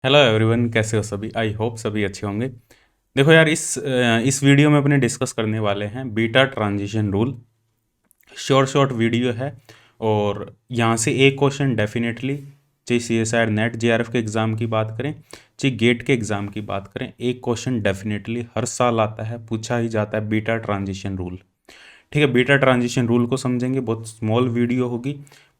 Hello everyone, कैसे हो सभी। आई होप सभी अच्छे होंगे। देखो यार, इस वीडियो में अपने डिस्कस करने वाले हैं beta transition rule. Short video है और यहाँ से एक क्वेश्चन डेफिनेटली, चाहे C S I NET J R F के एग्ज़ाम की बात करें, चाहे गेट के एग्ज़ाम की बात करें, एक क्वेश्चन डेफिनेटली हर साल आता है, पूछा ही जाता है, बीटा ट्रांजिशन रूल। ठीक है, बीटा ट्रांजिशन रूल को समझेंगे, बहुत स्मॉल वीडियो होगी,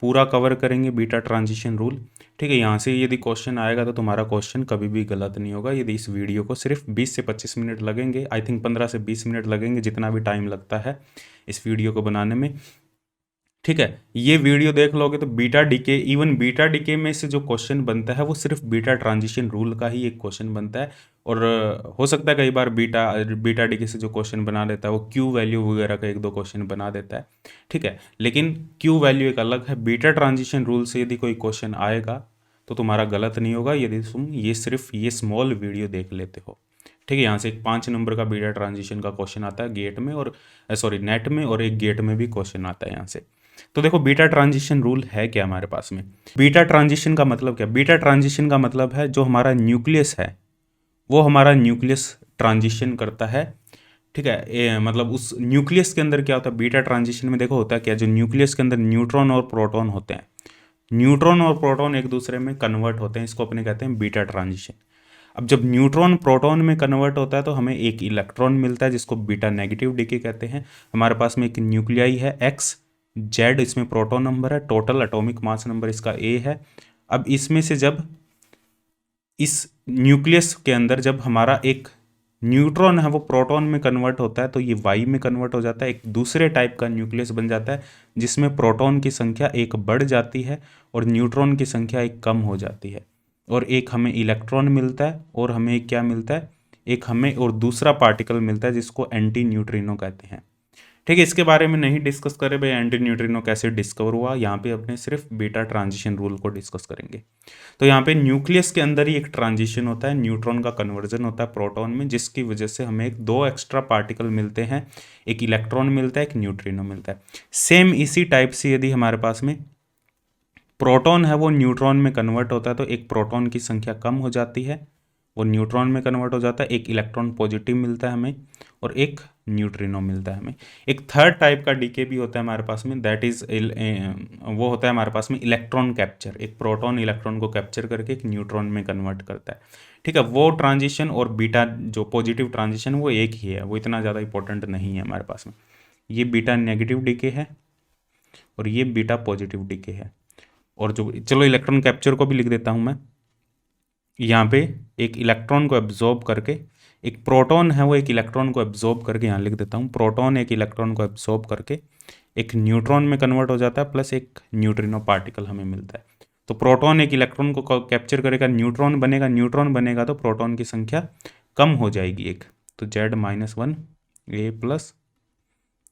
पूरा कवर करेंगे बीटा ट्रांजिशन रूल। ठीक है, यहाँ से यदि क्वेश्चन आएगा तो तुम्हारा क्वेश्चन कभी भी गलत नहीं होगा। यदि इस वीडियो को सिर्फ 20 से 25 मिनट लगेंगे, आई थिंक 15 से 20 मिनट लगेंगे, जितना भी टाइम लगता है इस वीडियो को बनाने में। ठीक है, ये वीडियो देख लोगे तो beta decay, even beta decay में से जो क्वेश्चन बनता है वो सिर्फ बीटा ट्रांजिशन रूल का ही एक क्वेश्चन बनता है। और हो सकता है कई बार बीटा बीटा डीके से जो क्वेश्चन बना देता है वो क्यू वैल्यू वगैरह का एक दो क्वेश्चन बना देता है। ठीक है, लेकिन क्यू वैल्यू एक अलग है। बीटा ट्रांजिशन रूल से यदि कोई क्वेश्चन आएगा तो तुम्हारा गलत नहीं होगा यदि तुम ये स्मॉल वीडियो देख लेते हो। ठीक है, यहाँ से एक 5 नंबर का बीटा ट्रांजिशन का क्वेश्चन आता है गेट में, और सॉरी नेट में, और एक गेट में भी क्वेश्चन आता है यहाँ से। तो देखो, बीटा ट्रांजिशन रूल है क्या हमारे पास में। बीटा ट्रांजिशन का मतलब क्या, बीटा ट्रांजिशन का मतलब है जो हमारा न्यूक्लियस है वो हमारा न्यूक्लियस ट्रांजिशन करता है। ठीक है, मतलब उस न्यूक्लियस के अंदर क्या होता है बीटा ट्रांजिशन में, देखो होता है क्या, जो न्यूक्लियस के अंदर न्यूट्रॉन और प्रोटॉन होते हैं, न्यूट्रॉन और प्रोटॉन एक दूसरे में कन्वर्ट होते हैं, इसको अपने कहते हैं बीटा ट्रांजिशन। अब जब न्यूट्रॉन प्रोटॉन में कन्वर्ट होता है तो हमें एक इलेक्ट्रॉन मिलता है जिसको बीटा नेगेटिव डीके कहते हैं। हमारे पास में एक न्यूक्लियाई है एक्स जेड, इसमें प्रोटॉन नंबर है, टोटल एटॉमिक मास नंबर इसका ए है। अब इसमें से जब इस न्यूक्लियस के अंदर जब हमारा एक न्यूट्रॉन है वो प्रोटॉन में कन्वर्ट होता है तो ये वाई में कन्वर्ट हो जाता है, एक दूसरे टाइप का न्यूक्लियस बन जाता है जिसमें प्रोटॉन की संख्या एक बढ़ जाती है और न्यूट्रॉन की संख्या एक कम हो जाती है। और एक हमें इलेक्ट्रॉन मिलता है और हमें एक क्या मिलता है, एक हमें और दूसरा पार्टिकल मिलता है जिसको एंटी न्यूट्रिनो कहते हैं। ठीक है, इसके बारे में नहीं डिस्कस करें भाई एंटी न्यूट्रिनो कैसे डिस्कवर हुआ, यहाँ पे अपने सिर्फ बीटा ट्रांजिशन रूल को डिस्कस करेंगे। तो यहाँ पे न्यूक्लियस के अंदर ही एक ट्रांजिशन होता है, न्यूट्रॉन का कन्वर्जन होता है प्रोटॉन में, जिसकी वजह से हमें एक दो एक्स्ट्रा पार्टिकल मिलते हैं, एक इलेक्ट्रॉन मिलता है, एक न्यूट्रिनो मिलता है। सेम इसी टाइप से यदि हमारे पास में प्रोटॉन है वो न्यूट्रॉन में कन्वर्ट होता है तो एक प्रोटॉन की संख्या कम हो जाती है, वो न्यूट्रॉन में कन्वर्ट हो जाता है, एक इलेक्ट्रॉन पॉजिटिव मिलता है हमें और एक न्यूट्रिनो मिलता है हमें। एक थर्ड टाइप का डीके भी होता है हमारे पास में, दैट इज वो होता है हमारे पास में इलेक्ट्रॉन कैप्चर। एक प्रोटॉन इलेक्ट्रॉन को कैप्चर करके एक न्यूट्रॉन में कन्वर्ट करता है। ठीक है, वो ट्रांजिशन और बीटा जो पॉजिटिव ट्रांजिशन वो एक ही है, वो इतना ज़्यादा इंपॉर्टेंट नहीं है हमारे पास में। ये बीटा नेगेटिव डीके है और ये बीटा पॉजिटिव डीके है। और जो, चलो इलेक्ट्रॉन कैप्चर को भी लिख देता हूँ मैं, यहाँ पे एक इलेक्ट्रॉन को एब्जॉर्ब करके, एक प्रोटॉन है वो एक इलेक्ट्रॉन को एब्जॉर्ब करके, यहाँ लिख देता हूँ, प्रोटॉन एक इलेक्ट्रॉन को एब्जॉर्ब करके एक न्यूट्रॉन में कन्वर्ट हो जाता है, प्लस एक न्यूट्रिनो पार्टिकल हमें मिलता है। तो प्रोटॉन एक इलेक्ट्रॉन को कैप्चर करेगा, न्यूट्रॉन बनेगा, न्यूट्रॉन बनेगा तो प्रोटॉन की संख्या कम हो जाएगी एक, तो Z-1 A plus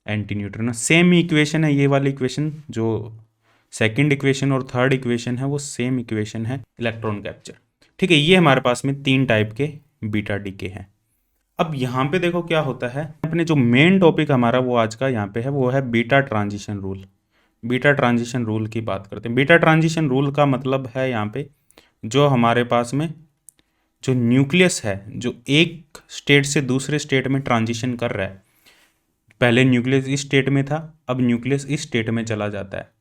anti neutrino. Same equation है ये वाली इक्वेशन, जो सेकंड इक्वेशन और थर्ड इक्वेशन है वो सेम इक्वेशन है इलेक्ट्रॉन कैप्चर। ठीक है, ये हमारे पास में 3 टाइप के बीटा डीके हैं। अब यहाँ पे देखो क्या होता है, अपने जो मेन टॉपिक हमारा वो आज का यहाँ पे है वो है beta transition rule. Beta transition rule की बात करते हैं। बीटा ट्रांजिशन रूल का मतलब है यहाँ पे जो हमारे पास में जो न्यूक्लियस है जो एक स्टेट से दूसरे स्टेट में ट्रांजिशन कर रहा है, पहले न्यूक्लियस इस स्टेट में था, अब न्यूक्लियस इस स्टेट में चला जाता है।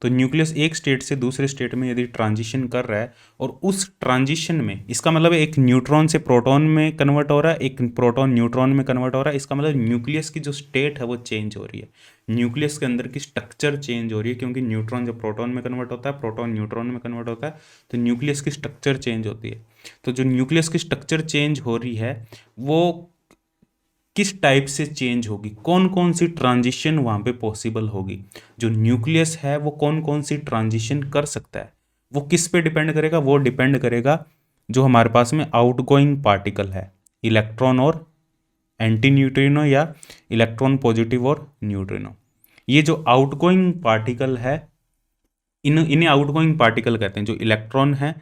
तो न्यूक्लियस एक स्टेट से दूसरे स्टेट में यदि ट्रांजिशन कर रहा है और उस ट्रांजिशन में, इसका मतलब एक न्यूट्रॉन से प्रोटॉन में कन्वर्ट हो रहा है, एक प्रोटॉन न्यूट्रॉन में कन्वर्ट हो रहा है, इसका मतलब न्यूक्लियस की जो स्टेट है वो चेंज हो रही है, न्यूक्लियस के अंदर की स्ट्रक्चर चेंज हो रही है, क्योंकि न्यूट्रॉन जब प्रोटॉन में कन्वर्ट होता है, प्रोटॉन न्यूट्रॉन में कन्वर्ट होता है, तो न्यूक्लियस की स्ट्रक्चर चेंज होती है। तो जो न्यूक्लियस की स्ट्रक्चर चेंज हो रही है वो किस टाइप से चेंज होगी, कौन कौन सी ट्रांजिशन वहाँ पे पॉसिबल होगी, जो न्यूक्लियस है वो कौन कौन सी ट्रांजिशन कर सकता है, वो किस पे डिपेंड करेगा, वो डिपेंड करेगा जो हमारे पास में आउटगोइंग पार्टिकल है, इलेक्ट्रॉन और एंटी न्यूट्रिनो या इलेक्ट्रॉन पॉजिटिव और न्यूट्रिनो। ये जो आउटगोइंग पार्टिकल है इन्हें आउटगोइंग पार्टिकल कहते हैं। जो इलेक्ट्रॉन है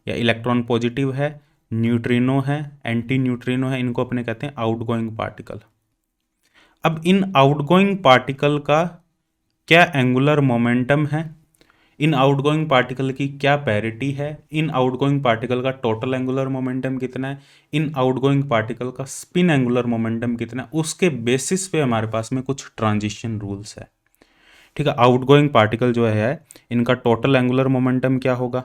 या इलेक्ट्रॉन पॉजिटिव है, न्यूट्रिनो है, एंटी न्यूट्रिनो है, इनको अपने कहते हैं आउटगोइंग पार्टिकल। अब इन आउटगोइंग पार्टिकल का क्या एंगुलर मोमेंटम है, इन आउटगोइंग पार्टिकल की क्या पैरिटी है, इन आउटगोइंग पार्टिकल का टोटल एंगुलर मोमेंटम कितना है, इन आउटगोइंग पार्टिकल का स्पिन एंगुलर मोमेंटम कितना है, उसके बेसिस पे हमारे पास में कुछ ट्रांजिशन रूल्स है। ठीक है, आउटगोइंग पार्टिकल जो है इनका टोटल एंगुलर मोमेंटम क्या होगा।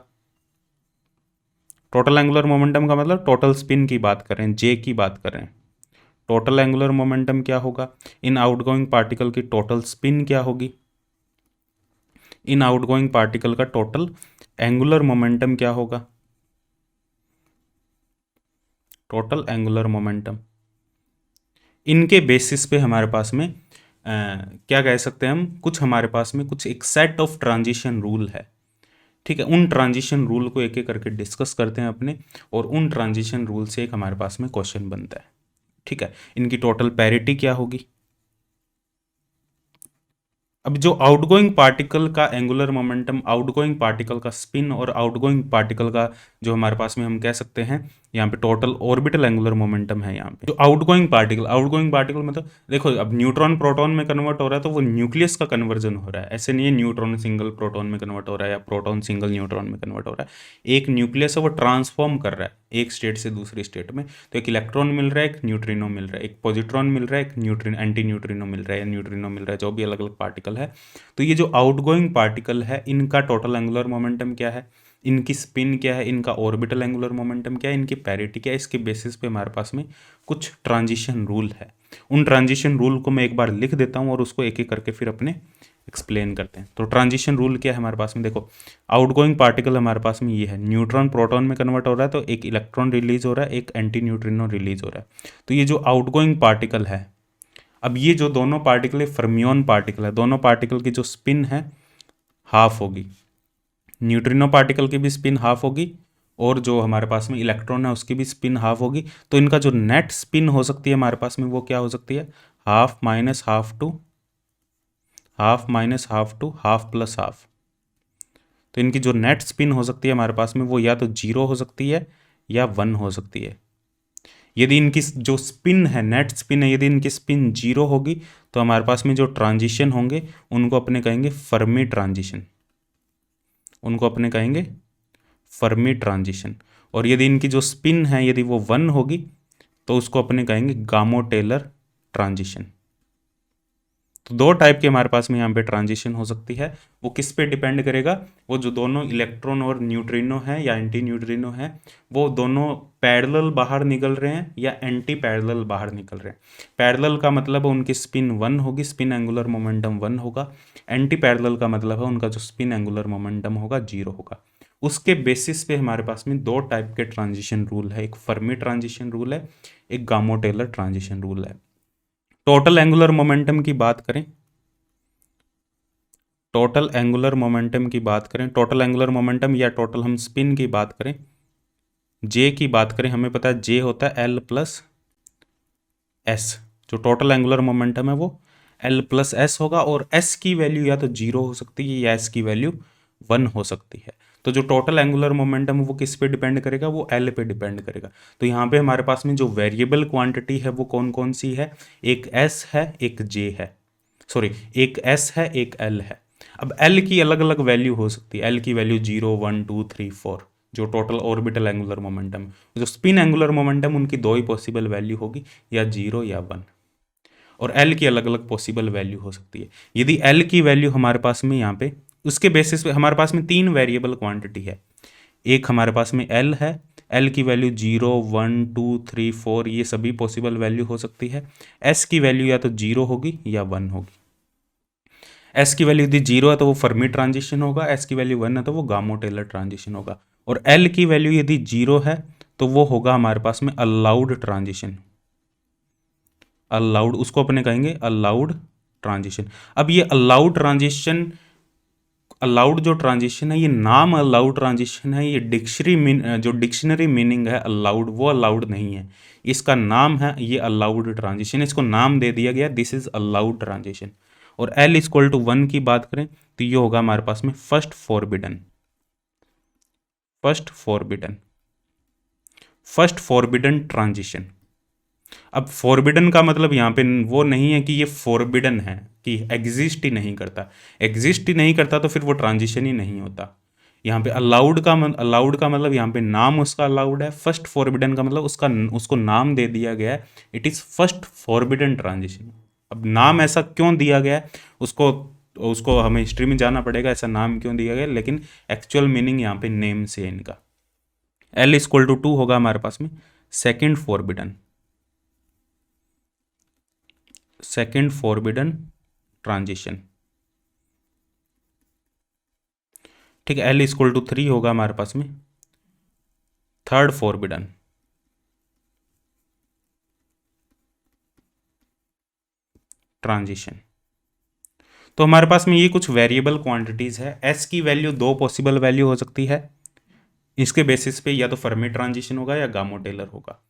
टोटल एंगुलर मोमेंटम का मतलब टोटल स्पिन की बात करें, जे की बात करें, टोटल एंगुलर मोमेंटम क्या होगा। इन आउटगोइंग पार्टिकल की टोटल स्पिन क्या होगी, इन आउटगोइंग पार्टिकल का टोटल एंगुलर मोमेंटम क्या होगा, टोटल एंगुलर मोमेंटम। इनके बेसिस पे हमारे पास में क्या कह सकते हैं हम, कुछ हमारे पास में कुछ एक सेट ऑफ ट्रांजिशन रूल है। ठीक है, उन ट्रांजिशन रूल को एक एक करके डिस्कस करते हैं अपने, और उन ट्रांजिशन रूल से एक हमारे पास में क्वेश्चन बनता है। ठीक है, इनकी टोटल पैरिटी क्या होगी। अब जो आउटगोइंग पार्टिकल का एंगुलर मोमेंटम, आउटगोइंग पार्टिकल का स्पिन और आउटगोइंग पार्टिकल का जो हमारे पास में हम कह सकते हैं यहाँ पे टोटल ऑर्बिटल एंगुलर मोमेंटम है। यहाँ पे जो आउटगोइंग पार्टिकल मतलब देखो, अब न्यूट्रॉन प्रोटॉन में कन्वर्ट हो रहा है तो वो न्यूक्लियस का कन्वर्जन हो रहा है, ऐसे नहीं है न्यूट्रॉन सिंगल प्रोटॉन में कन्वर्ट हो रहा है या प्रोटॉन सिंगल न्यूट्रॉन में कन्वर्ट हो रहा है। एक न्यूक्लियस है वो ट्रांसफॉर्म कर रहा है एक स्टेट से दूसरी स्टेट में, तो एक इलेक्ट्रॉन मिल रहा है, एक न्यूट्रिनो मिल रहा है, एक पॉजिट्रॉन मिल रहा है, एक न्यूट्रिन एंटी न्यूट्रिनो मिल रहा है या न्यूट्रिनो मिल रहा है, जो भी अलग अलग पार्टिकल है। तो ये जो आउटगोइंग पार्टिकल है इनका टोटल एंगुलर मोमेंटम क्या है, इनकी स्पिन क्या है, इनका ऑर्बिटल एंगुलर मोमेंटम क्या है, इनकी पैरिटी क्या है, इसके बेसिस पे हमारे पास में कुछ ट्रांजिशन रूल है। उन ट्रांजिशन रूल को मैं एक बार लिख देता हूँ और उसको एक एक करके फिर अपने एक्सप्लेन करते हैं। तो ट्रांजिशन रूल क्या है हमारे पास में, देखो आउटगोइंग पार्टिकल हमारे पास में ये है, न्यूट्रॉन प्रोटॉन में कन्वर्ट हो रहा है तो एक इलेक्ट्रॉन रिलीज हो रहा है, एक एंटी न्यूट्रिनो रिलीज हो रहा है। तो ये जो आउटगोइंग पार्टिकल है, अब ये जो दोनों पार्टिकल है फर्मियोन पार्टिकल है, दोनों पार्टिकल की जो स्पिन है हाफ होगी, न्यूट्रिनो पार्टिकल की भी स्पिन हाफ होगी और जो हमारे पास में इलेक्ट्रॉन है उसकी भी स्पिन हाफ होगी। तो इनका जो नेट स्पिन हो सकती है हमारे पास में वो क्या हो सकती है, half minus half to half minus half to half plus half. तो इनकी जो नेट स्पिन हो सकती है हमारे पास में वो या तो जीरो हो सकती है या वन हो सकती है। यदि इनकी जो स्पिन है, नेट स्पिन है, यदि इनकी स्पिन जीरो होगी तो हमारे पास में जो ट्रांजिशन होंगे उनको अपने कहेंगे फर्मी ट्रांजिशन, उनको अपने कहेंगे फर्मी ट्रांजिशन। और यदि इनकी जो स्पिन है यदि वो वन होगी तो उसको अपने कहेंगे गामो टेलर ट्रांजिशन। तो दो टाइप के हमारे पास में यहाँ पे ट्रांजिशन हो सकती है। वो किस पे डिपेंड करेगा, वो जो दोनों इलेक्ट्रॉन और न्यूट्रिनो है या एंटी न्यूट्रिनो है वो दोनों पैरेलल बाहर निकल रहे हैं या एंटी पैरेलल बाहर निकल रहे हैं। पैरेलल का मतलब उनकी स्पिन वन होगी, स्पिन एंगुलर मोमेंटम वन होगा। एंटी पैरेलल का मतलब है उनका जो स्पिन एंगुलर मोमेंटम होगा जीरो होगा। उसके बेसिस पे हमारे पास में दो टाइप के ट्रांजिशन रूल है, एक फर्मी ट्रांजिशन रूल है, एक गामो टेलर ट्रांजिशन रूल है। टोटल एंगुलर मोमेंटम की बात करें, टोटल एंगुलर मोमेंटम की बात करें, टोटल एंगुलर मोमेंटम या टोटल हम स्पिन की बात करें, जे की बात करें, हमें पता है जे होता है एल प्लस एस। जो टोटल एंगुलर मोमेंटम है वो एल प्लस एस होगा और एस की वैल्यू या तो जीरो हो सकती है या एस की वैल्यू वन हो सकती है। तो जो टोटल एंगुलर मोमेंटम है वो किस पे डिपेंड करेगा, वो एल पे डिपेंड करेगा। तो यहाँ पे हमारे पास में जो वेरिएबल क्वांटिटी है वो कौन कौन सी है, एक एस है एक जे है, सॉरी एक एस है एक एल है। अब एल की अलग अलग वैल्यू हो सकती है, एल की वैल्यू 0 1 2 3 4, जो टोटल ऑर्बिटल एंगुलर मोमेंटम, जो स्पिन एंगुलर मोमेंटम उनकी दो ही पॉसिबल वैल्यू होगी, या जीरो या वन। और एल की अलग अलग पॉसिबल वैल्यू हो सकती है। यदि एल की वैल्यू हमारे पास में यहाँ पे उसके बेसिस पे हमारे पास में तीन वेरिएबल क्वांटिटी है, एक हमारे पास में एल है, एल की वैल्यू 0 1 2 3 4 ये सभी पॉसिबल वैल्यू हो सकती है। एस की वैल्यू या तो जीरो होगी या वन होगी। एस की वैल्यू यदि जीरो है तो वो फर्मी ट्रांजिशन होगा, एस की वैल्यू वन है तो वो गामो टेलर ट्रांजिशन होगा। और एल की वैल्यू यदि जीरो है तो वो होगा हमारे पास में अलाउड ट्रांजिशन, अलाउड, उसको अपने कहेंगे अलाउड ट्रांजिशन। अब ये अलाउड ट्रांजिशन, अलाउड जो ट्रांजिशन है ये नाम अलाउड ट्रांजिशन है, ये जो डिक्शनरी मीनिंग है अलाउड वो अलाउड नहीं है, इसका नाम है ये अलाउड ट्रांजिशन, इसको नाम दे दिया गया दिस इज अलाउड ट्रांजिशन। और एल इक्वल टू वन की बात करें तो ये होगा हमारे पास में first forbidden, first forbidden, first forbidden transition. अब फॉरबिडन का मतलब यहाँ पे वो नहीं है कि ये फॉरबिडन है, कि एग्जिस्ट ही नहीं करता। एग्जिस्ट ही नहीं करता तो फिर वो ट्रांजिशन ही नहीं होता। यहाँ पे अलाउड का मतलब यहाँ पे नाम उसका अलाउड है। फर्स्ट फॉरबिडन का मतलब उसको नाम दे दिया गया है, it is first forbidden transition. अब नाम ऐसा क्यों दिया गया है, उसको उसको हमें हिस्ट्री में जाना पड़ेगा, ऐसा नाम क्यों दिया गया, लेकिन एक्चुअल मीनिंग यहाँ पे नेम से है इनका। L इक्वल टू 2 होगा हमारे पास में सेकेंड फॉरबिडन ट्रांजिशन। ठीक है, L इक्वल टू 3 होगा हमारे पास में थर्ड फॉरबिडन ट्रांजिशन। तो हमारे पास में ये कुछ वेरिएबल क्वांटिटीज है। S की वैल्यू 2 पॉसिबल वैल्यू हो सकती है, इसके बेसिस पे या तो फर्मी ट्रांजिशन होगा या गामो टेलर होगा।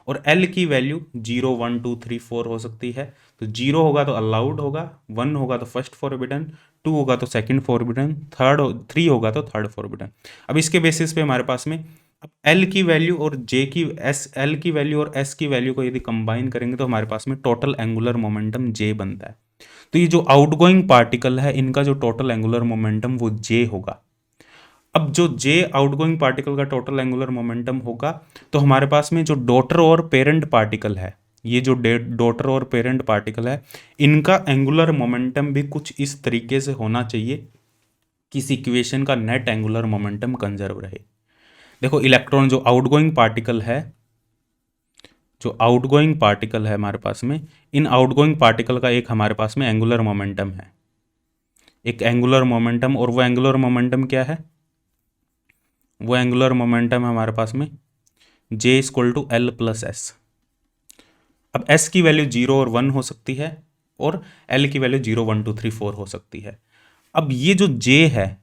और L की वैल्यू 0 1 2 3 4 हो सकती है। तो 0 होगा तो अलाउड होगा, 1 होगा तो फर्स्ट फॉरबिडन, 2 होगा तो सेकंड फॉरबिडन, 3 होगा तो थर्ड फॉरबिडन। अब इसके बेसिस पे हमारे पास में अब L की वैल्यू और L की वैल्यू और S की वैल्यू को यदि कंबाइन करेंगे तो हमारे पास में टोटल एंगुलर मोमेंटम J बनता है। तो ये जो आउटगोइंग पार्टिकल है इनका जो टोटल एंगुलर मोमेंटम वो J होगा। अब जो J आउटगोइंग पार्टिकल का टोटल एंगुलर मोमेंटम होगा, तो हमारे पास में जो डॉटर और पेरेंट पार्टिकल है, ये जो डॉटर और पेरेंट पार्टिकल है, इनका एंगुलर मोमेंटम भी कुछ इस तरीके से होना चाहिए कि इस इक्वेशन का नेट एंगुलर मोमेंटम कंजर्व रहे। देखो इलेक्ट्रॉन जो आउटगोइंग पार्टिकल है हमारे पास में, इन आउटगोइंग पार्टिकल का एक हमारे पास में एंगुलर मोमेंटम है, एक एंगुलर मोमेंटम। और वो एंगुलर मोमेंटम क्या है, वो एंगुलर मोमेंटम है हमारे पास में J equal to L plus S. अब S की वैल्यू 0 और 1 हो सकती है और L की वैल्यू 0 1 2 3 4 हो सकती है। अब ये जो J है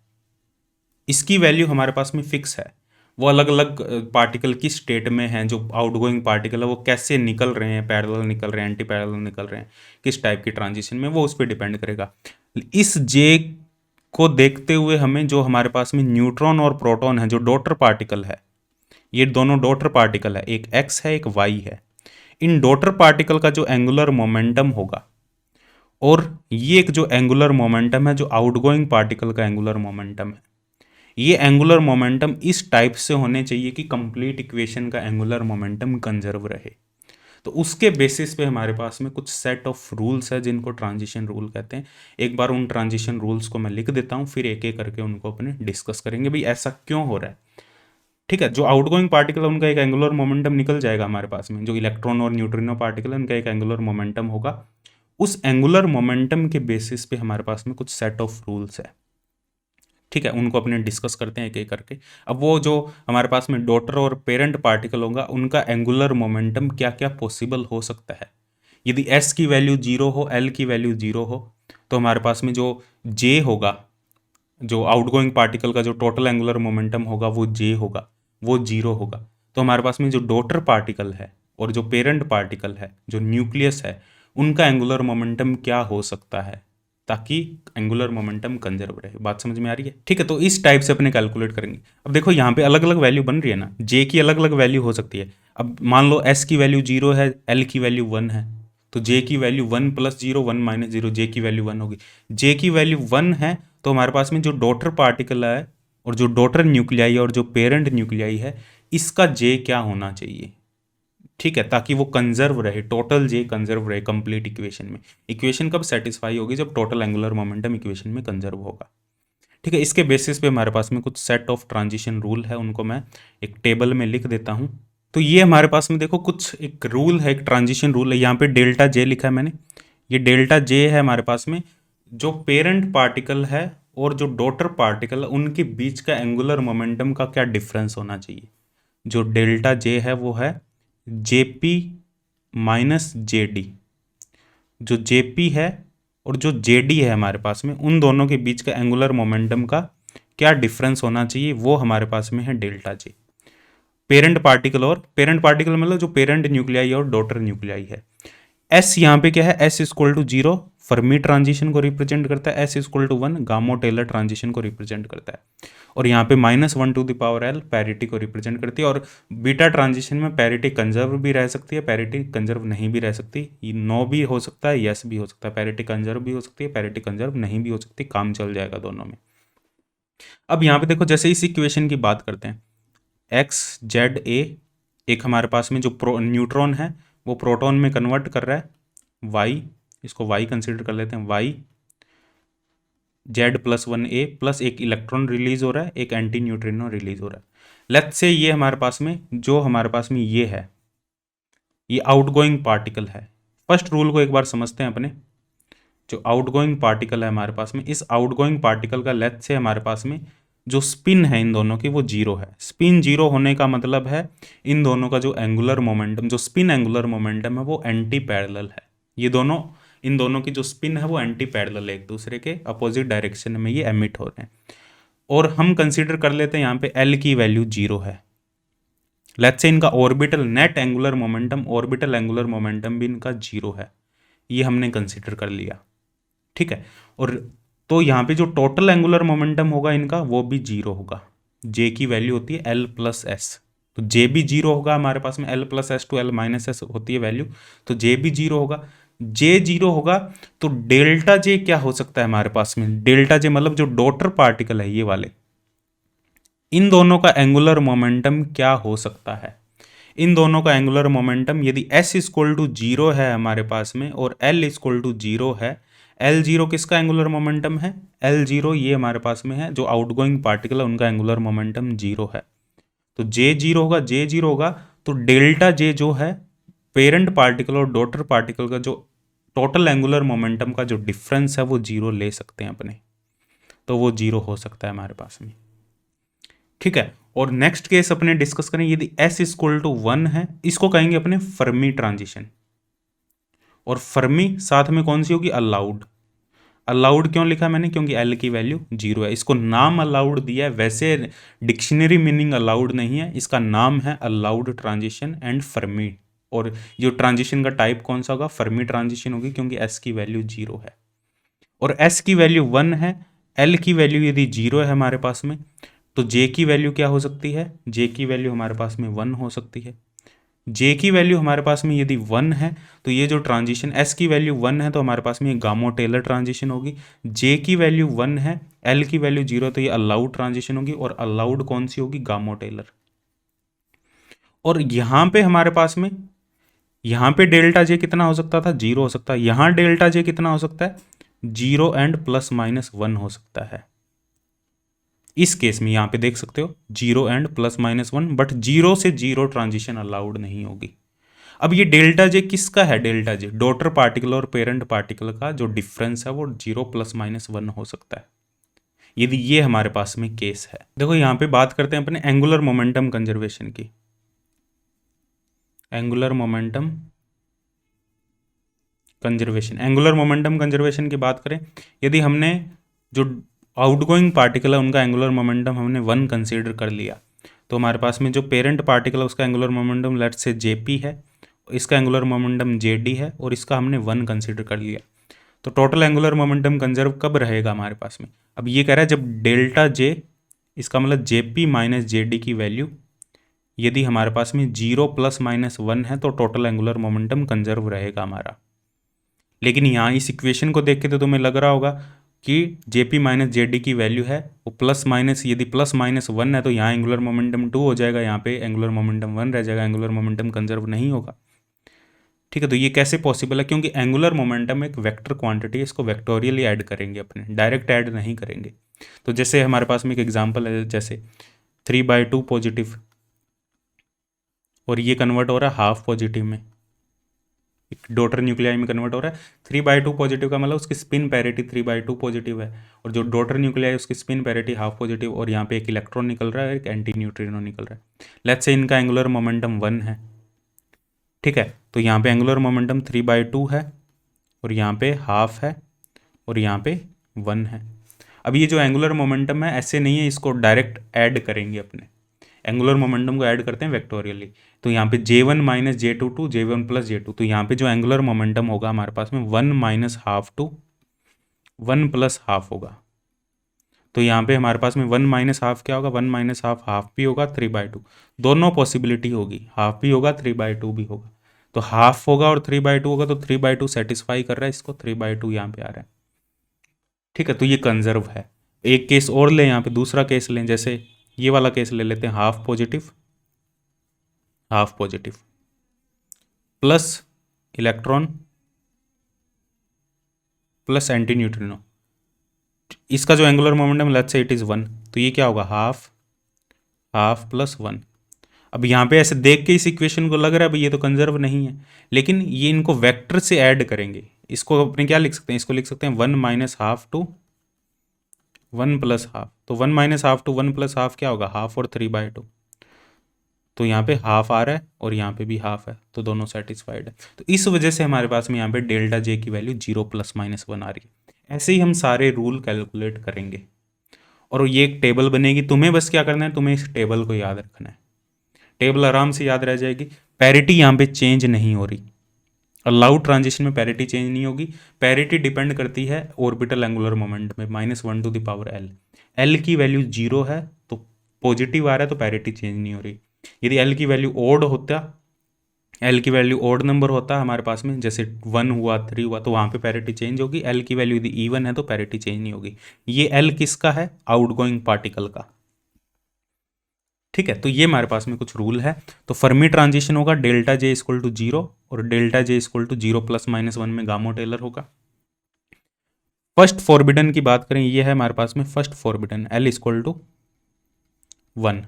इसकी वैल्यू हमारे पास में फिक्स है, वो अलग अलग पार्टिकल की स्टेट में है। जो आउटगोइंग पार्टिकल है वो कैसे निकल रहे हैं, पैरेलल निकल रहे हैं, एंटी पैरेलल निकल रहे हैं, किस टाइप की ट्रांजिशन में, वो उस पर डिपेंड करेगा। इस J को देखते हुए हमें जो हमारे पास में न्यूट्रॉन और प्रोटॉन है, जो डॉटर पार्टिकल है, ये दोनों डॉटर पार्टिकल है, एक x है एक y है। इन डॉटर पार्टिकल का जो एंगुलर मोमेंटम होगा और ये एक जो एंगुलर मोमेंटम है जो आउटगोइंग पार्टिकल का एंगुलर मोमेंटम है, ये एंगुलर मोमेंटम इस टाइप से होने चाहिए कि कंप्लीट इक्वेशन का एंगुलर मोमेंटम कंजर्व रहे। तो उसके बेसिस पे हमारे पास में कुछ सेट ऑफ रूल्स है जिनको ट्रांजिशन रूल कहते हैं। एक बार उन ट्रांजिशन रूल्स को मैं लिख देता हूँ, फिर एक एक करके उनको अपने डिस्कस करेंगे भाई ऐसा क्यों हो रहा है। ठीक है, जो आउटगोइंग पार्टिकल है उनका एक एंगुलर मोमेंटम निकल जाएगा हमारे पास में, जो इलेक्ट्रॉन और न्यूट्रिनो पार्टिकल है उनका एक एंगुलर मोमेंटम होगा। उस एंगुलर मोमेंटम के बेसिस पे हमारे पास में कुछ सेट ऑफ रूल्स है। ठीक है, उनको अपने डिस्कस करते हैं एक एक करके। अब वो जो हमारे पास में डॉटर और पेरेंट पार्टिकल होगा उनका एंगुलर मोमेंटम क्या क्या पॉसिबल हो सकता है। यदि S की वैल्यू 0 हो, L की वैल्यू 0 हो, तो हमारे पास में जो J होगा, जो आउटगोइंग पार्टिकल का जो टोटल एंगुलर मोमेंटम होगा वो J होगा, वो 0 होगा। तो हमारे पास में जो डॉटर पार्टिकल है और जो पेरेंट पार्टिकल है, जो न्यूक्लियस है, उनका एंगुलर मोमेंटम क्या हो सकता है ताकि एंगुलर मोमेंटम कंजर्व रहे। बात समझ में आ रही है? ठीक है, तो इस टाइप से अपने कैलकुलेट करेंगे। अब देखो यहाँ पे अलग अलग वैल्यू बन रही है ना, J की अलग अलग वैल्यू हो सकती है। अब मान लो S की वैल्यू 0 है, L की वैल्यू 1 है, तो J की वैल्यू 1 + 0 1 - 0, J की वैल्यू 1 होगी। J की वैल्यू 1 है तो हमारे पास में जो डॉटर पार्टिकल है और जो डॉटर न्यूक्लियाई और जो पेरेंट न्यूक्लियाई है, इसका J क्या होना चाहिए। ठीक है, ताकि वो कंजर्व रहे, टोटल J कंजर्व रहे कंप्लीट इक्वेशन में। इक्वेशन कब सेटिस्फाई होगी, जब टोटल एंगुलर मोमेंटम इक्वेशन में कंजर्व होगा। ठीक है, इसके बेसिस पे हमारे पास में कुछ सेट ऑफ ट्रांजिशन रूल है, उनको मैं एक टेबल में लिख देता हूँ। तो ये हमारे पास में देखो कुछ एक रूल है, एक ट्रांजिशन रूल है। यहाँ पे डेल्टा J लिखा है मैंने, ये डेल्टा J है हमारे पास में। जो पेरेंट पार्टिकल है और जो डॉटर पार्टिकल है उनके बीच का एंगुलर मोमेंटम का क्या डिफरेंस होना चाहिए। जो डेल्टा J है वो है JP - JD। जो JP है और जो JD है हमारे पास में, उन दोनों के बीच का एंगुलर मोमेंटम का क्या डिफरेंस होना चाहिए, वो हमारे पास में है डेल्टा J। पेरेंट पार्टिकल मतलब जो पेरेंट न्यूक्लियाई और डॉटर न्यूक्लियाई है। S यहाँ पे क्या है, S equal to 0 Fermi transition को रिप्रेजेंट करता है, S इक्वल टू 1 गामो टेलर ट्रांजिशन को रिप्रेजेंट करता है, और यहाँ पे -1 to the power L parity को रिप्रेजेंट करती है। और बीटा ट्रांजिशन में पैरिटी कंजर्व भी रह सकती है, पैरिटी कंजर्व नहीं भी रह सकती, नो भी हो सकता है, यस भी हो सकता है, पैरिटी कंजर्व भी हो सकती है, पैरिटी कंजर्व नहीं भी हो सकती, काम चल जाएगा दोनों में। अब यहाँ पे देखो, जैसे इस इक्वेशन की बात करते हैं, एक्स जेड ए, एक हमारे पास में जो न्यूट्रॉन है वो प्रोटॉन में कन्वर्ट कर रहा है, वाई, इसको वाई कंसिडर कर लेते हैं, वाई जेड प्लस 1 ए प्लस एक इलेक्ट्रॉन रिलीज हो रहा है, एक एंटी न्यूट्रिनो रिलीज हो रहा है। लेट्स से ये हमारे पास में जो हमारे पास में ये है, ये आउटगोइंग पार्टिकल है। फर्स्ट रूल को एक बार समझते हैं अपने, जो आउटगोइंग पार्टिकल है हमारे पास में, इस आउटगोइंग पार्टिकल का लेट्स से हमारे पास में जो स्पिन है इन दोनों की वो जीरो है। स्पिन जीरो होने का मतलब है इन दोनों का जो एंगुलर मोमेंटम, जो स्पिन एंगुलर मोमेंटम है वो एंटी पैरेलल है। ये दोनों, इन दोनों की जो स्पिन है वो एंटी पैरेलल है, एक दूसरे के अपोजिट डायरेक्शन में ये एमिट हो रहे हैं। और हम कंसीडर कर लेते हैं यहाँ पे एल की वैल्यू जीरो है। लेट्स से इनका orbital net angular momentum, orbital angular momentum भी इनका जीरो है, ये हमने कंसीडर कर लिया, ठीक है। और तो यहाँ पे जो टोटल एंगुलर मोमेंटम होगा इनका वो भी जीरो होगा। जे की वैल्यू होती है एल प्लस एस, तो जे भी जीरो होगा हमारे पास में, L plus S to L minus S होती है वैल्यू, तो जे भी जीरो होगा। जे जीरो होगा तो डेल्टा जे क्या हो सकता है हमारे पास में, डेल्टा जे मतलब जो डॉटर पार्टिकल है ये वाले, इन दोनों का एंगुलर मोमेंटम क्या हो सकता है। इन दोनों का एंगुलर मोमेंटम यदि एस इक्वल टू जीरो है हमारे पास में और एल इक्वल टू जीरो है, एल जीरो किसका एंगुलर मोमेंटम है, एल जीरो ये हमारे पास में है जो आउटगोइंग पार्टिकल है उनका एंगुलर मोमेंटम जीरो है, तो जे जीरो होगा, जे जीरो होगा तो डेल्टा जे जो है पेरेंट पार्टिकल और डॉटर पार्टिकल का जो टोटल एंगुलर मोमेंटम का जो डिफरेंस है वो जीरो ले सकते हैं अपने, तो वो जीरो हो सकता है हमारे पास में, ठीक है। और नेक्स्ट केस अपने डिस्कस करें, यदि s इक्वल टू 1 है, इसको कहेंगे अपने फर्मी ट्रांजिशन। और फर्मी साथ में कौन सी होगी, अलाउड। अलाउड क्यों लिखा मैंने, क्योंकि एल की वैल्यू जीरो है, इसको नाम अलाउड दिया है, वैसे डिक्शनरी मीनिंग अलाउड नहीं है, इसका नाम है अलाउड ट्रांजिशन एंड फर्मी। और जो ट्रांजिशन का टाइप कौन सा होगा, फर्मी ट्रांजिशन होगी, क्योंकि एस की वैल्यू जीरो है और एस की वैल्यू 1 है, एल की वैल्यू यदि जीरो है हमारे पास में तो जे की वैल्यू क्या हो सकती है, जे की वैल्यू हमारे पास में 1 हो सकती है। जे की वैल्यू हमारे पास में यदि 1 है तो ये जो ट्रांजिशन, एस की वैल्यू 1 है तो हमारे पास में ये गामो टेलर ट्रांजिशन होगी। जे की वैल्यू 1 है, एल की वैल्यू 0 तो ये अलाउड ट्रांजिशन होगी, और अलाउड कौन सी होगी, गामो टेलर। और यहाँ पे हमारे पास में, यहाँ पे डेल्टा जे कितना हो सकता था, 0 हो सकता है। यहाँ डेल्टा जे कितना हो सकता है, 0 एंड प्लस माइनस 1 हो सकता है। इस केस में यहाँ पे देख सकते हो 0 एंड प्लस माइनस 1, बट 0 से 0 ट्रांजिशन अलाउड नहीं होगी। अब ये डेल्टा जे किसका है, डेल्टा जे डॉटर पार्टिकल और पेरेंट पार्टिकल का जो डिफरेंस है वो 0 प्लस माइनस 1 हो सकता है, यदि ये हमारे पास में केस है। देखो यहाँ पे बात करते हैं अपने एंगुलर मोमेंटम कंजर्वेशन की। Angular momentum conservation, angular momentum conservation की बात करें, यदि हमने जो आउटगोइंग पार्टिकल है उनका एंगुलर मोमेंटम हमने 1 कंसीडर कर लिया, तो हमारे पास में जो पेरेंट पार्टिकल है उसका angular momentum let's say JP है, इसका एंगुलर मोमेंटम जेडी है और इसका हमने 1 कंसीडर कर लिया, तो टोटल एंगुलर मोमेंटम कंजर्व कब रहेगा हमारे पास में। अब ये कह रहा है जब डेल्टा जे, इसका मतलब जेपी माइनस जेडी की वैल्यू यदि हमारे पास में 0 प्लस माइनस 1 है तो टोटल एंगुलर मोमेंटम कंजर्व रहेगा हमारा। लेकिन यहाँ इस इक्वेशन को देख के तो तुम्हें लग रहा होगा कि जेपी माइनस जेडी की वैल्यू है वो प्लस माइनस, यदि प्लस माइनस 1 है तो यहाँ एंगुलर मोमेंटम 2 हो जाएगा, यहाँ पे एंगुलर मोमेंटम 1 रह जाएगा, एंगुलर मोमेंटम कंजर्व नहीं होगा, ठीक है। तो ये कैसे पॉसिबल है, क्योंकि एंगुलर मोमेंटम एक वेक्टर क्वांटिटी है, इसको वेक्टोरियली ऐड करेंगे अपने, डायरेक्ट ऐड नहीं करेंगे। तो जैसे हमारे पास में एक एग्जाम्पल है, जैसे 3/2 पॉजिटिव और ये कन्वर्ट हो रहा है हाफ पॉजिटिव में, डॉटर न्यूक्लियाई में कन्वर्ट हो रहा है। 3/2 पॉजिटिव का मतलब उसकी स्पिन पैरिटी 3/2 पॉजिटिव है, और जो डॉटर न्यूक्लियाई उसकी स्पिन पैरिटी हाफ पॉजिटिव, और यहाँ पे एक इलेक्ट्रॉन निकल रहा है, एक एंटी न्यूट्रिनो निकल रहा है। लेट्स से इनका एंगुलर मोमेंटम 1 है, ठीक है। तो यहाँ पे एंगुलर मोमेंटम 3/2 है और यहाँ पे हाफ है और यहाँ पे 1 है। अब ये जो एंगुलर मोमेंटम है ऐसे नहीं है, इसको डायरेक्ट ऐड करेंगे अपने, एंगुलर मोमेंटम को ऐड करते हैं वेक्टोरियली। तो यहाँ पे J1 minus J2 to J1 plus J2, तो यहाँ पे जो एंगुलर मोमेंटम होगा हमारे पास में 1 minus half to 1 plus half होगा। तो यहाँ पे हमारे पास में 1 माइनस हाफ क्या होगा, 1 माइनस हाफ हाफ भी होगा, 3/2 दोनों पॉसिबिलिटी होगी, हाफ भी होगा 3/2 भी होगा। तो हाफ होगा और 3/2 होगा, तो 3/2 सेटिस्फाई कर रहा है इसको, 3/2 यहाँ पे आ रहा है। ठीक है, तो ये कंजर्व है। एक केस और लें, यहाँ पे दूसरा केस लें, जैसे ये वाला केस ले लेते हैं, half positive plus electron plus anti neutrino. इसका जो angular momentum let's say it is 1, तो ये क्या होगा, हाफ प्लस 1। अब यहाँ पे ऐसे देख के इस इक्वेशन को लग रहा है भाई ये तो कंजर्व नहीं है, लेकिन ये इनको वेक्टर से ऐड करेंगे। इसको अपने क्या लिख सकते हैं, इसको लिख सकते हैं 1 minus half to 1 plus half. तो 1 minus half to 1 plus half क्या होगा, हाफ और 3/2। तो यहाँ पे हाफ आ रहा है और यहाँ पे भी हाफ है, तो दोनों सेटिस्फाइड है। तो इस वजह से हमारे पास में यहाँ पे डेल्टा जे की वैल्यू 0 + -1 आ रही है। ऐसे ही हम सारे रूल कैलकुलेट करेंगे और ये एक टेबल बनेगी। तुम्हें बस क्या करना है, तुम्हें इस टेबल को याद रखना है, टेबल आराम से याद रह जाएगी। पैरिटी यहाँ पे चेंज नहीं हो रही, अलाउड ट्रांजिशन में पैरिटी चेंज नहीं होगी। पैरिटी डिपेंड करती है ऑर्बिटल एंगुलर मोमेंट में, -1 एल की वैल्यू 0 है तो पॉजिटिव आ रहा है, तो पैरिटी चेंज नहीं हो रही। यदि एल की वैल्यू ओड नंबर होता हमारे पास में, जैसे 1 हुआ 3 हुआ, तो वहाँ पे पैरिटी चेंज होगी। एल की वैल्यू यदि इवन है तो पैरिटी चेंज नहीं होगी। ये एल किसका है, आउटगोइंग पार्टिकल का। ठीक है, तो ये हमारे पास में कुछ रूल है। तो फर्मी ट्रांजिशन होगा डेल्टा जे इक्वल टू 0 और डेल्टा जे इक्वल टू 0 + -1 में गामो टेलर होगा। फर्स्ट फॉरबिडन की बात करें, ये है हमारे पास में first forbidden, L equal to 1।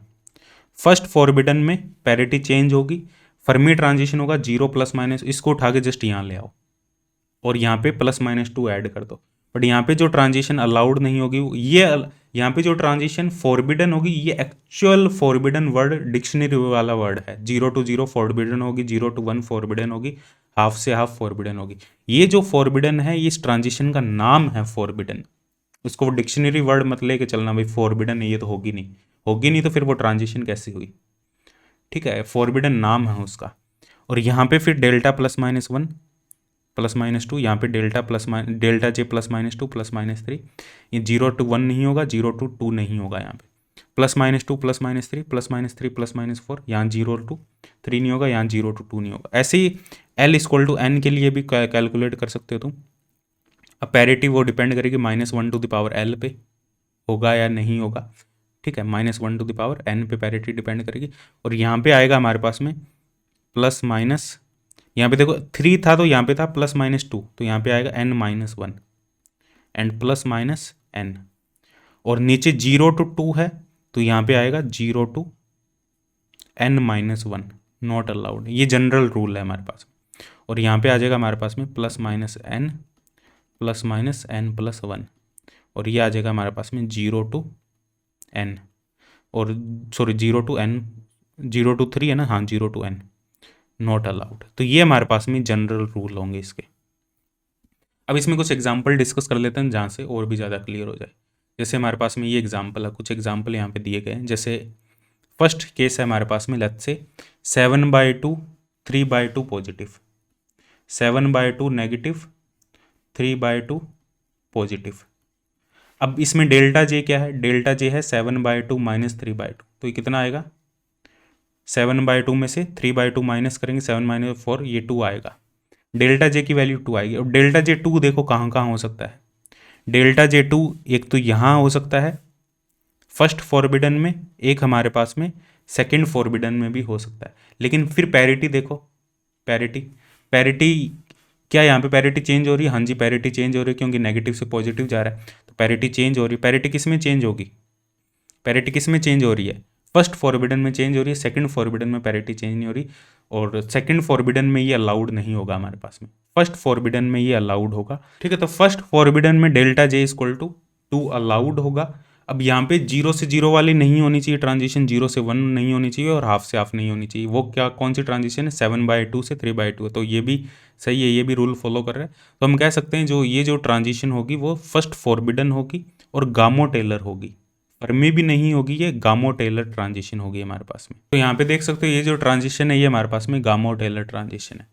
First forbidden में पैरिटी चेंज होगी, फर्मी ट्रांजिशन होगा 0 +, इसको उठा के जस्ट यहाँ ले आओ और यहाँ पे +-2 ऐड कर दो। बट यहाँ पे जो ट्रांजिशन अलाउड नहीं होगी, ये यहाँ पे जो ट्रांजिशन फॉरबिडन होगी, ये एक्चुअल फॉरबिडन वर्ड डिक्शनरी वाला वर्ड है। 0 to 0 फॉरबिडन होगी, 0 to 1 फॉरबिडन होगी, हाफ से हाफ फॉरबिडन होगी। ये जो फॉरबिडन है, ये इस ट्रांजिशन का नाम है फॉरबिडन। उसको डिक्शनरी वर्ड मत लेके चलना भाई फॉरबिडन है, ये तो होगी नहीं तो फिर वो ट्रांजिशन कैसी हुई। ठीक है, फॉरबिडन नाम है उसका। और यहाँ पे फिर डेल्टा +-1 +-2, यहाँ पे डेल्टा जे +-2 +-3, ये 0 to 1 नहीं होगा, 0 to 2 नहीं होगा, यहाँ पे +-2 +-3 +-3 +-4, यहाँ 0 to 3 नहीं होगा, यहाँ 0 to 2 नहीं होगा। ऐसे ही L = n के लिए भी कैलकुलेट कर सकते हो तुम। अब पैरिटी वो डिपेंड करेगी -1 पे होगा या नहीं होगा। ठीक है, -1 पे पैरिटी डिपेंड करेगी। और यहाँ पे आएगा हमारे पास में प्लस माइनस, यहाँ पे देखो 3 था तो यहाँ पे था +-2, तो यहाँ पे आएगा n-1 एंड +-n। और नीचे 0 to 2 है तो यहाँ पे आएगा 0 to n-1, नॉट अलाउड। ये जनरल रूल है हमारे पास। और यहाँ पे आ जाएगा हमारे पास में +-n +-n+1, और ये आ जाएगा हमारे पास में 0 to n, और सॉरी 0 to n, 0 to 3 है ना, हाँ 0 to n, नॉट अलाउड। तो ये हमारे पास में जनरल रूल होंगे इसके। अब इसमें कुछ एग्जांपल डिस्कस कर लेते हैं जहाँ से और भी ज़्यादा क्लियर हो जाए। जैसे हमारे पास में ये एग्जांपल है, कुछ एग्जांपल यहाँ पे दिए गए हैं। जैसे फर्स्ट केस है हमारे पास में, let's say 7/2 3/2 positive, 7/2 negative, 3/2 positive. अब इसमें डेल्टा जे क्या है, डेल्टा जे है 7/2 - 3/2, तो ये कितना आएगा, 7/2 में से 3/2 माइनस करेंगे, 7 - 4, ये 2 आएगा। डेल्टा जे की वैल्यू 2 आएगी। और डेल्टा जे 2 देखो कहाँ कहाँ हो सकता है। डेल्टा जे 2 एक तो यहाँ हो सकता है फर्स्ट फॉरबिडन में, एक हमारे पास में सेकंड फॉरबिडन में भी हो सकता है। लेकिन फिर पैरिटी देखो, पैरिटी क्या यहाँ पे पैरिटी चेंज हो रही है, हाँ जी पैरिटी चेंज हो रही है, क्योंकि नेगेटिव से पॉजिटिव जा रहा है तो पैरिटी चेंज हो रही है। पैरिटी किस में चेंज होगी, पैरिटी किस में चेंज हो रही है, फर्स्ट फॉरबिडन में चेंज हो रही है, सेकंड फॉरबिडन में पैरिटी चेंज नहीं हो रही। और सेकंड फॉरबिडन में ये अलाउड नहीं होगा हमारे पास में, फर्स्ट फॉरबिडन में ये अलाउड होगा। ठीक है, तो फर्स्ट फॉरबिडन में डेल्टा जे = 2 अलाउड होगा। अब यहाँ पे 0 से 0 वाली नहीं होनी चाहिए ट्रांजिशन, 0 से 1 नहीं होनी चाहिए और हाफ से हाफ नहीं होनी चाहिए। वो क्या कौन सी ट्रांजिशन है, 7/2 से 3/2, तो ये भी सही है, ये भी रूल फॉलो कर रहे हैं। तो हम कह सकते हैं जो ट्रांजिशन होगी वो फर्स्ट फॉरबिडन होगी और गामो टेलर होगी, फर्मी भी नहीं होगी, ये गामो टेलर ट्रांजिशन होगी हमारे पास में। तो यहाँ पे देख सकते हो ये जो ट्रांजिशन है ये हमारे पास में गामो टेलर ट्रांजिशन है।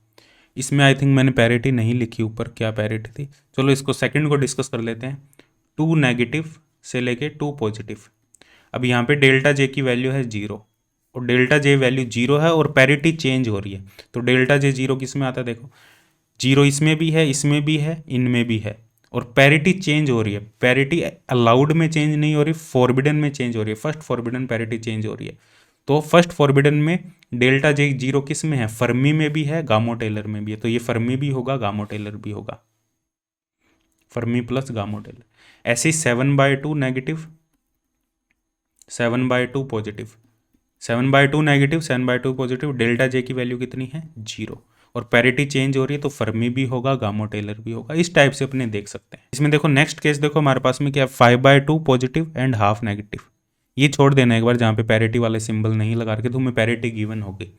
इसमें आई थिंक मैंने पैरिटी नहीं लिखी ऊपर, क्या पैरिटी थी। चलो इसको सेकंड को डिस्कस कर लेते हैं। 2 नेगेटिव से लेके 2 पॉजिटिव। अब यहाँ पे डेल्टा जे की वैल्यू है 0 और डेल्टा जे वैल्यू 0 है और पैरिटी चेंज हो रही है। तो डेल्टा जे 0 किस में आता है, देखो 0 इसमें भी है, इसमें भी है, इनमें भी है, और पैरिटी चेंज हो रही है। पैरिटी अलाउड में चेंज नहीं हो रही, फॉरबिडन में चेंज हो रही है। फर्स्ट फॉरबिडन पैरिटी चेंज हो रही है। तो फर्स्ट फॉरबिडन में डेल्टा जे 0 किस में है, फर्मी में भी है, गामो टेलर में भी है। तो ये फर्मी भी होगा, गामो टेलर भी होगा, फर्मी प्लस गामो टेलर। ऐसे ही 7/2 negative, 7/2 positive, 7/2 negative, 7/2 positive. Delta J की वैल्यू कितनी है, 0, और पैरिटी चेंज हो रही है तो फर्मी भी होगा, गामो टेलर भी होगा। इस टाइप से अपने देख सकते हैं। इसमें देखो नेक्स्ट केस देखो हमारे पास में क्या है, 5/2 पॉजिटिव एंड हाफ नेगेटिव। ये छोड़ देना एक बार, जहाँ पे पैरिटी वाले सिंबल नहीं लगा के, तो हमें पैरिटी गिवन होगी।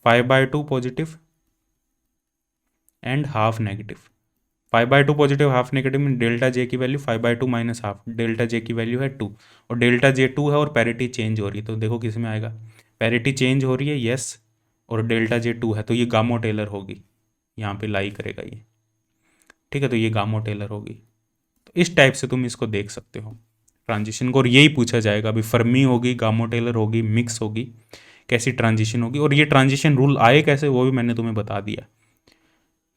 5/2 positive and half negative. 5/2 positive half negative में डेल्टा जे की value 5/2 minus half, delta J की वैल्यू है 2, और डेल्टा जे 2 है और पैरिटी चेंज हो रही है। तो देखो किस में आएगा, पैरिटी चेंज हो रही है, यस, और डेल्टा जे 2 है, तो ये गामो टेलर होगी, यहाँ पे लाई करेगा ये, ठीक है। तो ये गामो टेलर होगी। तो इस टाइप से तुम इसको देख सकते हो ट्रांजिशन को, और यही पूछा जाएगा अभी, फर्मी होगी, गामो टेलर होगी, मिक्स होगी, कैसी ट्रांजिशन होगी। और ये ट्रांजिशन रूल आए कैसे, वो भी मैंने तुम्हें बता दिया,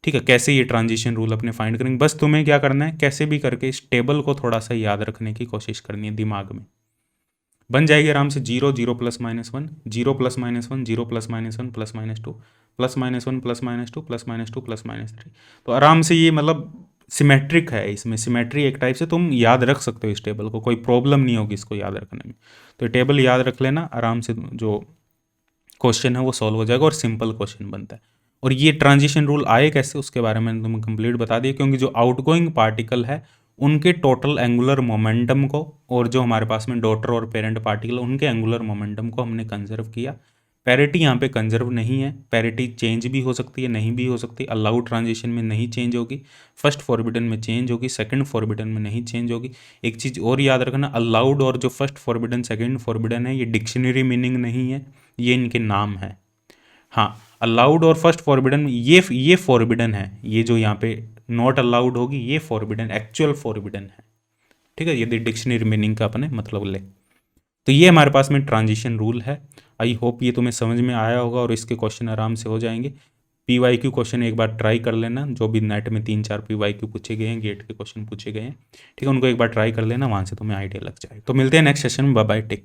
ठीक है। कैसे ये ट्रांजिशन रूल अपने फाइंड करेंगे, बस तुम्हें क्या करना है, कैसे भी करके इस टेबल को थोड़ा सा याद रखने की कोशिश करनी है, दिमाग में बन जाएगी आराम से। 0 0 plus minus 1, 0 plus minus 1, 0 plus minus 1 plus minus 2, plus minus 1 plus minus 2 plus minus 2 plus minus 3। तो आराम से ये मतलब सिमेट्रिक है, इसमें सिमेट्री एक टाइप से तुम याद रख सकते हो इस टेबल को, कोई प्रॉब्लम नहीं होगी इसको याद रखने में। तो टेबल याद रख लेना आराम से, जो क्वेश्चन है वो सॉल्व हो जाएगा और सिंपल क्वेश्चन बनता है। और ये ट्रांजिशन रूल आए कैसे उसके बारे में तुम्हें कंप्लीट बता दिया, क्योंकि जो आउटगोइंग पार्टिकल है उनके टोटल एंगुलर मोमेंटम को, और जो हमारे पास में डॉटर और पेरेंट पार्टिकल उनके एंगुलर मोमेंटम को हमने कंजर्व किया। पैरिटी यहाँ पे कंजर्व नहीं है, पैरिटी चेंज भी हो सकती है, नहीं भी हो सकती। अलाउड ट्रांजिशन में नहीं चेंज होगी, फर्स्ट फॉरबिडन में चेंज होगी, सेकंड फॉरबिडन में नहीं चेंज होगी। एक चीज़ और याद रखना, अलाउड और जो फर्स्ट फॉरबिडन सेकंड फॉरबिडन है, ये डिक्शनरी मीनिंग नहीं है, ये इनके नाम है। हाँ, अलाउड और फर्स्ट फॉरबिडन ये फॉरबिडन है, ये जो यहाँ पे नॉट अलाउड होगी ये फॉरबिडन, एक्चुअल फॉरबिडन है, ठीक है। यदि डिक्शनरी मीनिंग का अपने मतलब ले, तो ये हमारे पास में ट्रांजिशन रूल है। आई होप ये तुम्हें समझ में आया होगा और इसके क्वेश्चन आराम से हो जाएंगे। PYQ क्वेश्चन एक बार ट्राई कर लेना, जो भी नेट में 3-4 PYQ पूछे गए हैं, गेट के क्वेश्चन पूछे गए हैं, ठीक है, उनको एक बार ट्राई कर लेना, वहाँ से तुम्हें आइडिया लग जाए। तो मिलते हैं नेक्स्ट सेशन में, बाय बाय, टेक।